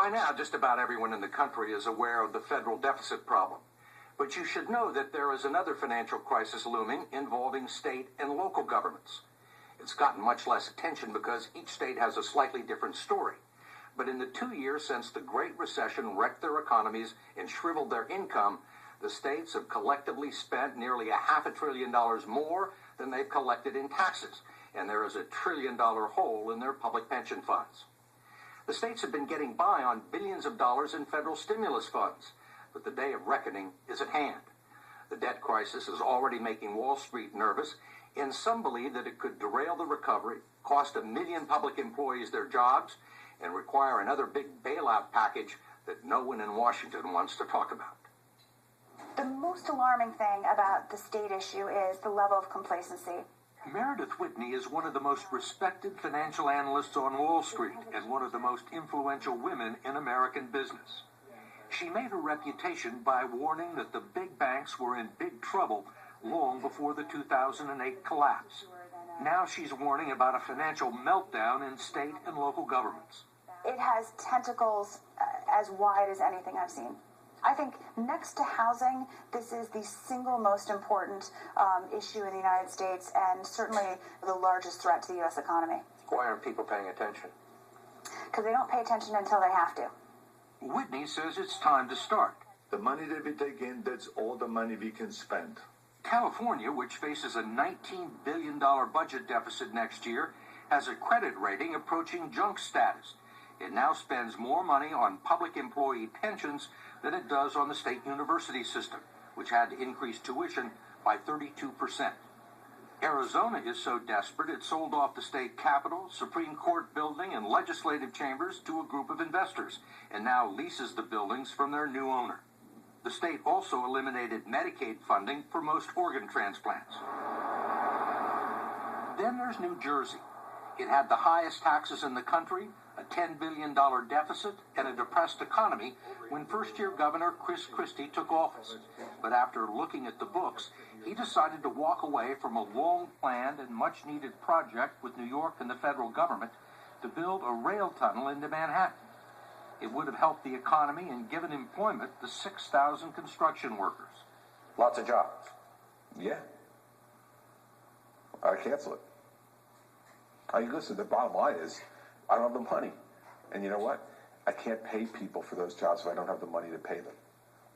By now, just about everyone in the country is aware of the federal deficit problem. But you should know that there is another financial crisis looming involving state and local governments. It's gotten much less attention because each state has a slightly different story. But in the 2 years since the Great Recession wrecked their economies and shriveled their income, the states have collectively spent nearly $500 billion more than they've collected in taxes, and there is a $1 trillion hole in their public pension funds. The states have been getting by on billions of dollars in federal stimulus funds, but the day of reckoning is at hand. The debt crisis is already making Wall Street nervous, and some believe that it could derail the recovery, cost 1 million public employees their jobs, and require another big bailout package that no one in Washington wants to talk about. The most alarming thing about the state issue is the level of complacency. Meredith Whitney is one of the most respected financial analysts on Wall Street and one of the most influential women in American business. She made her reputation by warning that the big banks were in big trouble long before the 2008 collapse. Now she's warning about a financial meltdown in state and local governments. It has tentacles as wide as anything I've seen. I think next to housing, this is the single most important issue in the United States and certainly the largest threat to the U.S. economy. Why aren't people paying attention? Because they don't pay attention until they have to. Whitney says it's time to start. The money that we take in, that's all the money we can spend. California, which faces a $19 billion budget deficit next year, has a credit rating approaching junk status. It now spends more money on public employee pensions than it does on the state university system, which had to increase tuition by 32%. Arizona is so desperate it sold off the state capitol, Supreme Court building, and legislative chambers to a group of investors, and now leases the buildings from their new owner. The state also eliminated Medicaid funding for most organ transplants. Then there's New Jersey. It had the highest taxes in the country, a $10 billion deficit, and a depressed economy when first-year Governor Chris Christie took office. But after looking at the books, he decided to walk away from a long-planned and much-needed project with New York and the federal government to build a rail tunnel into Manhattan. It would have helped the economy and given employment to 6,000 construction workers. Lots of jobs. Yeah. I'd cancel it. Listen, the bottom line is, I don't have the money. And you know what? I can't pay people for those jobs if I don't have the money to pay them.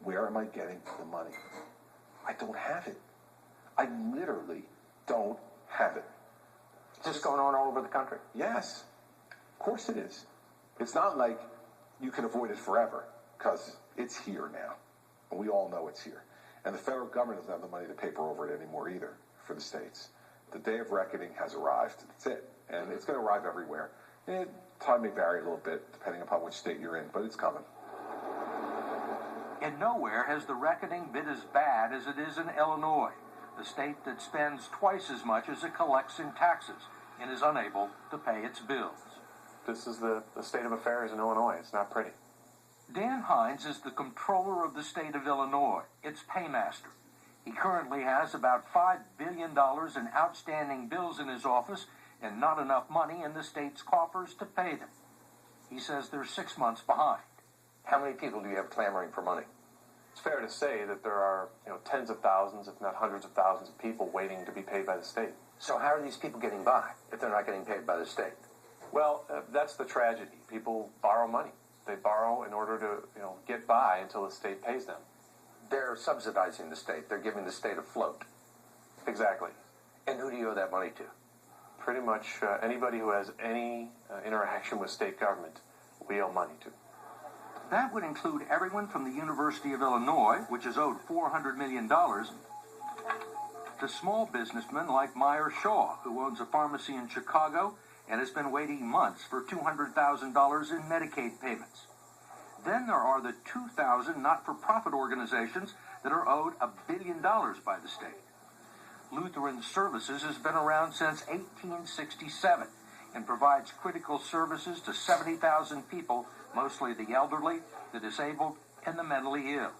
Where am I getting the money? I don't have it. I literally don't have it. Is this going on all over the country? Yes. Of course it is. It's not like you can avoid it forever, because it's here now. And we all know it's here. And the federal government doesn't have the money to paper over it anymore either for the states. The day of reckoning has arrived. That's it. And it's going to arrive everywhere. And time may vary a little bit depending upon which state you're in, but it's coming. And nowhere has the reckoning been as bad as it is in Illinois, the state that spends twice as much as it collects in taxes and is unable to pay its bills. This is the state of affairs in Illinois. It's not pretty. Dan Hines is the comptroller of the state of Illinois, its paymaster. He currently has about $5 billion in outstanding bills in his office and not enough money in the state's coffers to pay them. He says they're 6 months behind. How many people do you have clamoring for money? It's fair to say that there are tens of thousands, if not hundreds of thousands of people waiting to be paid by the state. So how are these people getting by if they're not getting paid by the state? Well, that's the tragedy. People borrow money. They borrow in order to get by until the state pays them. They're subsidizing the state. They're giving the state a float. Exactly. And who do you owe that money to? Pretty much anybody who has any interaction with state government, we owe money to. That would include everyone from the University of Illinois, which is owed $400 million, to small businessmen like Meyer Shaw, who owns a pharmacy in Chicago and has been waiting months for $200,000 in Medicaid payments. Then there are the 2,000 not-for-profit organizations that are owed $1 billion by the state. Lutheran Services has been around since 1867 and provides critical services to 70,000 people, mostly the elderly, the disabled, and the mentally ill.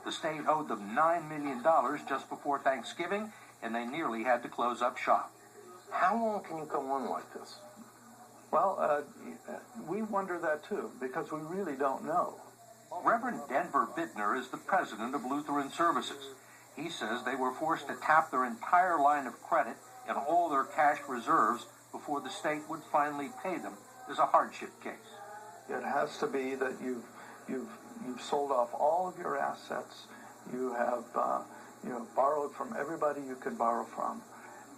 The state owed them $9 million just before Thanksgiving, and they nearly had to close up shop. How long can you go on like this? Well, we wonder that too, because we really don't know. Reverend Denver Bittner is the president of Lutheran Services. He says they were forced to tap their entire line of credit and all their cash reserves before the state would finally pay them as a hardship case. It has to be that you've sold off all of your assets. You have borrowed from everybody you can borrow from,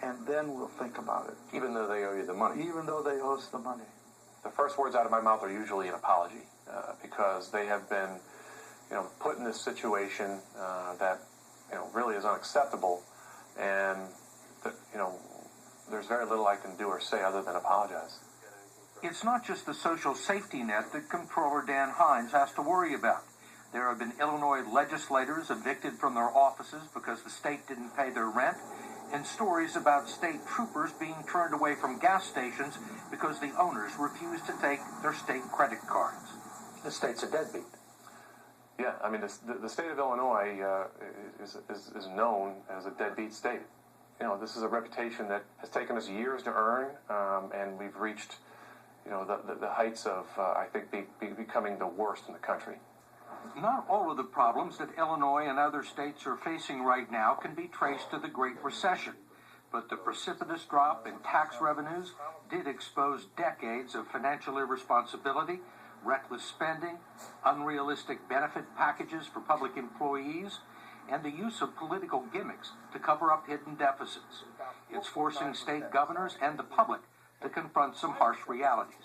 and then we'll think about it. Even though they owe you the money. Even though they owe us the money. The first words out of my mouth are usually an apology, because they have been, put in this situation that, really is unacceptable, and that, there's very little I can do or say other than apologize. It's not just the social safety net that Comptroller Dan Hines has to worry about. There have been Illinois legislators evicted from their offices because the state didn't pay their rent, and stories about state troopers being turned away from gas stations because the owners refused to take their state credit cards. The state's a deadbeat. Yeah, I mean, the state of Illinois is known as a deadbeat state. This is a reputation that has taken us years to earn, and we've reached, the heights of, I think, becoming the worst in the country. Not all of the problems that Illinois and other states are facing right now can be traced to the Great Recession, but the precipitous drop in tax revenues did expose decades of financial irresponsibility, reckless spending, unrealistic benefit packages for public employees, and the use of political gimmicks to cover up hidden deficits. It's forcing state governors and the public to confront some harsh realities.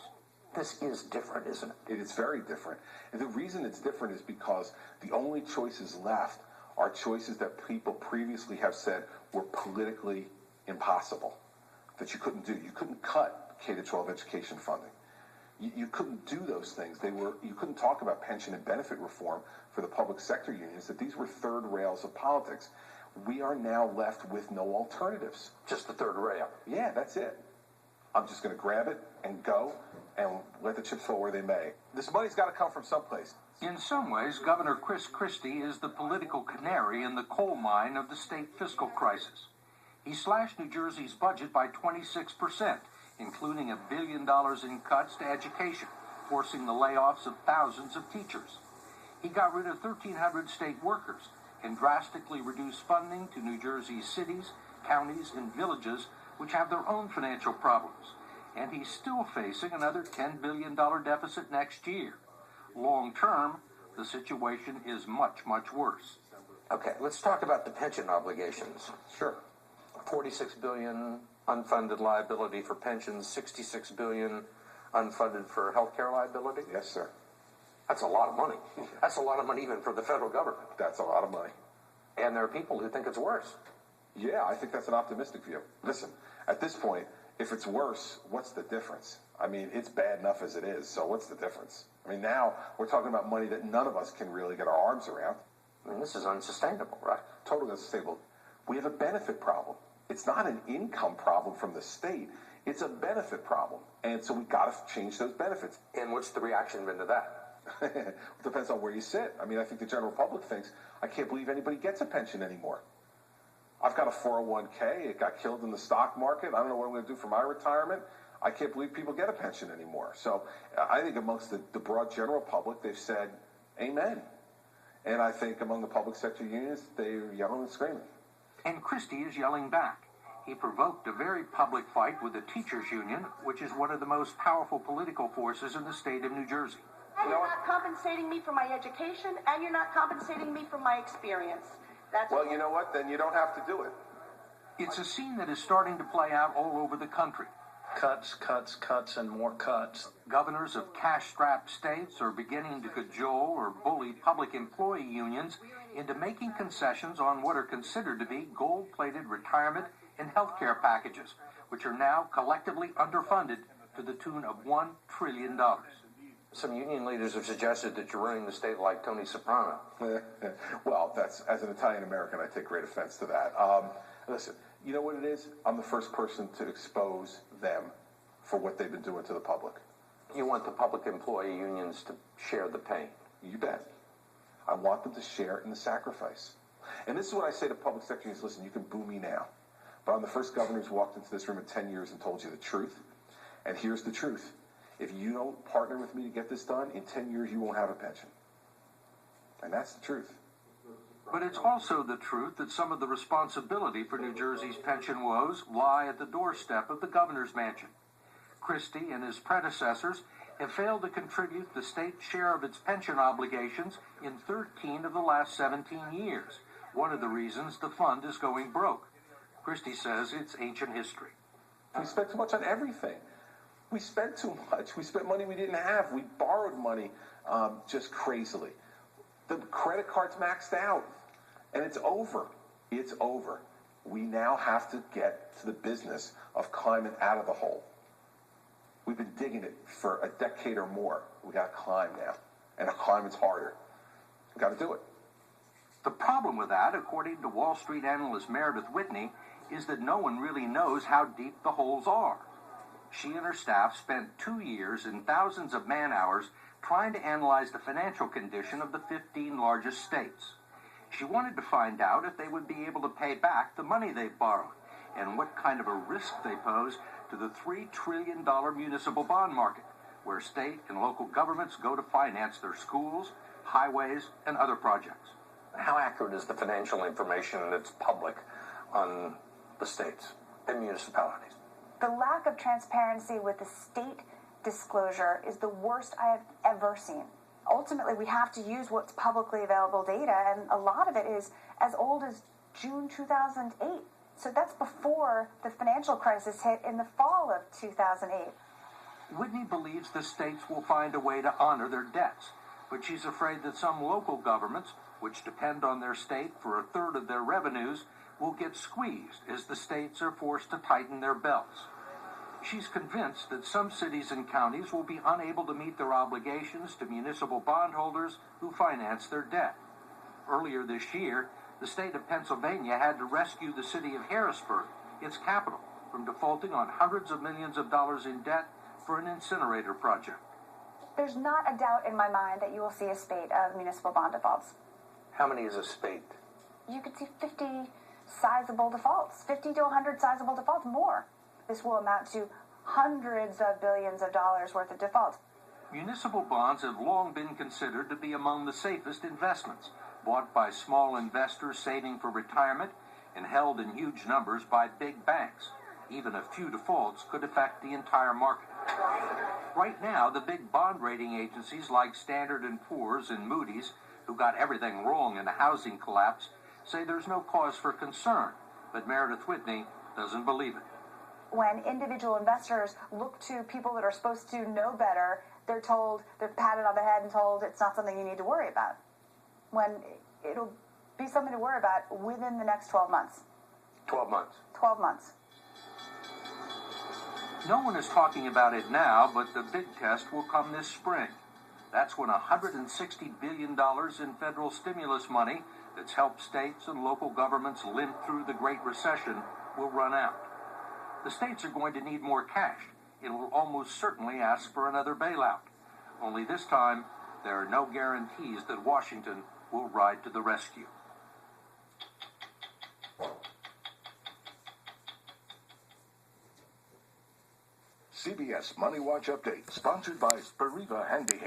This is different, isn't it? It is very different. And the reason it's different is because the only choices left are choices that people previously have said were politically impossible, that you couldn't do. You couldn't cut K-12 education funding. You couldn't do those things. You couldn't talk about pension and benefit reform for the public sector unions, that these were third rails of politics. We are now left with no alternatives. Just the third rail. Yeah, that's it. I'm just going to grab it and go and let the chips fall where they may. This money's got to come from someplace. In some ways, Governor Chris Christie is the political canary in the coal mine of the state fiscal crisis. He slashed New Jersey's budget by 26%, including $1 billion in cuts to education, forcing the layoffs of thousands of teachers. He got rid of 1,300 state workers and drastically reduced funding to New Jersey's cities, counties, and villages, which have their own financial problems. And he's still facing another $10 billion deficit next year. Long term, the situation is much, much worse. Okay, let's talk about the pension obligations. Sure. $46 billion unfunded liability for pensions, $66 billion unfunded for health care liability? Yes, sir. That's a lot of money. That's a lot of money even for the federal government. That's a lot of money. And there are people who think it's worse. Yeah, I think that's an optimistic view. Listen, at this point, if it's worse, what's the difference? I mean, it's bad enough as it is, so what's the difference? I mean, now we're talking about money that none of us can really get our arms around. I mean, this is unsustainable, right? Totally unsustainable. We have a benefit problem. It's not an income problem from the state. It's a benefit problem. And so we got to change those benefits. And what's the reaction been to that? It depends on where you sit. I mean, I think the general public thinks, I can't believe anybody gets a pension anymore. I've got a 401k. It got killed in the stock market. I don't know what I'm going to do for my retirement. I can't believe people get a pension anymore. So I think amongst the broad general public, they've said, amen. And I think among the public sector unions, they're yelling and screaming. And Christie is yelling back. He provoked a very public fight with the teachers union, which is one of the most powerful political forces in the state of New Jersey. And you're not compensating me for my education, and you're not compensating me for my experience. Well, you know what? Then you don't have to do it. It's a scene that is starting to play out all over the country. Cuts, cuts, cuts, and more cuts. Governors of cash-strapped states are beginning to cajole or bully public employee unions into making concessions on what are considered to be gold-plated retirement and health care packages, which are now collectively underfunded to the tune of $1 trillion. Some union leaders have suggested that you're running the state like Tony Soprano. Well, that's, as an Italian-American, I take great offense to that. Listen, you know what it is? I'm the first person to expose them for what they've been doing to the public. You want the public employee unions to share the pain. You bet. I want them to share in the sacrifice. And this is what I say to public sector unions. Listen, you can boo me now, but I'm the first governor who's walked into this room in 10 years and told you the truth. And here's the truth. If you don't partner with me to get this done, in 10 years you won't have a pension. And that's the truth. But it's also the truth that some of the responsibility for New Jersey's pension woes lie at the doorstep of the governor's mansion. Christie and his predecessors have failed to contribute the state's share of its pension obligations in 13 of the last 17 years. One of the reasons the fund is going broke. Christie says it's ancient history. We spent too much on everything. We spent too much. We spent money we didn't have. We borrowed money just crazily. The credit card's maxed out, and it's over. It's over. We now have to get to the business of climbing out of the hole. We've been digging it for a decade or more. We got to climb now, and climbing's harder. We got to do it. The problem with that, according to Wall Street analyst Meredith Whitney, is that no one really knows how deep the holes are. She and her staff spent 2 years and thousands of man-hours trying to analyze the financial condition of the 15 largest states. She wanted to find out if they would be able to pay back the money they've borrowed and what kind of a risk they pose to the $3 trillion municipal bond market, where state and local governments go to finance their schools, highways, and other projects. How accurate is the financial information that's public on the states and municipalities? The lack of transparency with the state disclosure is the worst I have ever seen. Ultimately, we have to use what's publicly available data, and a lot of it is as old as June 2008. So that's before the financial crisis hit in the fall of 2008. Whitney believes the states will find a way to honor their debts, but she's afraid that some local governments, which depend on their state for a third of their revenues, will get squeezed as the states are forced to tighten their belts. She's convinced that some cities and counties will be unable to meet their obligations to municipal bondholders who finance their debt. Earlier this year, the state of Pennsylvania had to rescue the city of Harrisburg, its capital, from defaulting on hundreds of millions of dollars in debt for an incinerator project. There's not a doubt in my mind that you will see a spate of municipal bond defaults. How many is a spate? You could see 50 sizable defaults, 50 to 100 sizable defaults, more. This will amount to hundreds of billions of dollars worth of defaults. Municipal bonds have long been considered to be among the safest investments, bought by small investors saving for retirement and held in huge numbers by big banks. Even a few defaults could affect the entire market. Right now, the big bond rating agencies like Standard & Poor's and Moody's, who got everything wrong in the housing collapse, say there's no cause for concern, but Meredith Whitney doesn't believe it. When individual investors look to people that are supposed to know better, they're patted on the head and told it's not something you need to worry about, when it'll be something to worry about within the next 12 months. 12 months. 12 months. No one is talking about it now, but the big test will come this spring. That's when $160 billion in federal stimulus money that's helped states and local governments limp through the Great Recession will run out. The states are going to need more cash. It will almost certainly ask for another bailout. Only this time, there are no guarantees that Washington will ride to the rescue. CBS Money Watch Update, sponsored by Spiriva Handy Hair.